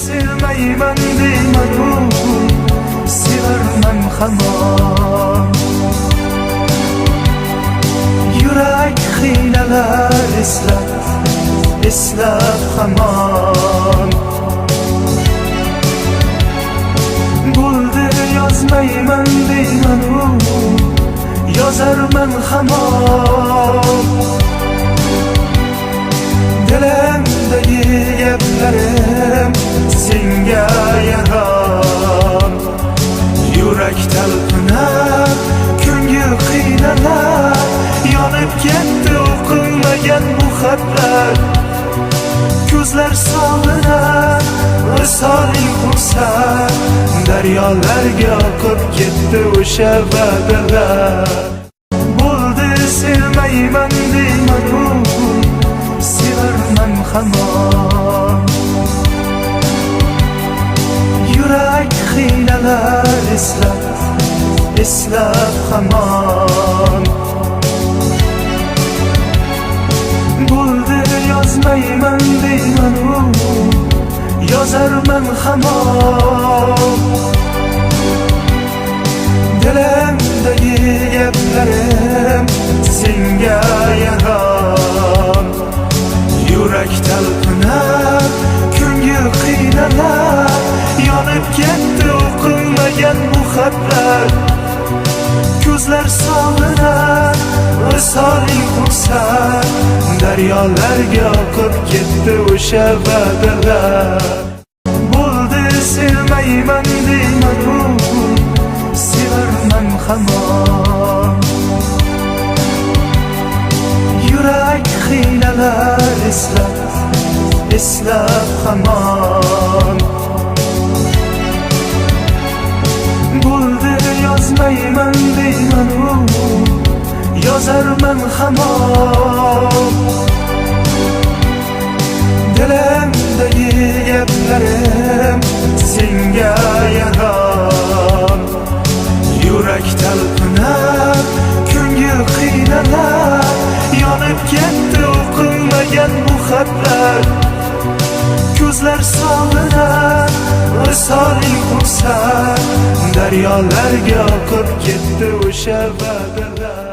sevmayman deymanu, sevarman hamon. Yurak hiylalar eslab hamon. Bo'ldi yozmayman deymanu, yozarman hamon. Dilimdagi gaplarim senga yaron. Yurak talpinar, ko'ngil qiynalar, yonib ketdi o'qilmagan bu xatlar. Ko'zlar sog'inar, visoling qursar, daryolarga oqib ketdi o'sha va'dalar. Bo'ldi sevmayman deymanu, sevarman hamon. Yurak hiylalar eslab hamon. Bo'ldi yozmayman deymanu, yozarman hamon. Dilimdagi gaplarim senga yaron. Yurak talpinar, ko'ngil qiynalar, yonib ketdi o'qilmagan bu xatlar. Ko'zlar sog'inar, visoling qursar, daryolarga oqib ketdi o'sha va'dalar. Bo'ldi sevmayman deymanu, sevarman hamon. Yurak hiylalar eslab hamon. Bo'ldi yozmayman deymanu, yozarman hamon. Dilimdagi gaplarim senga yaron. Yurak talpinar, ko'ngil qiynalar, yonib ketdi o'qilmagan bu xatlar. Ko'zlar sog'inar, visoling qursar, daryolarga oqib ketdi o'sha va'dalar.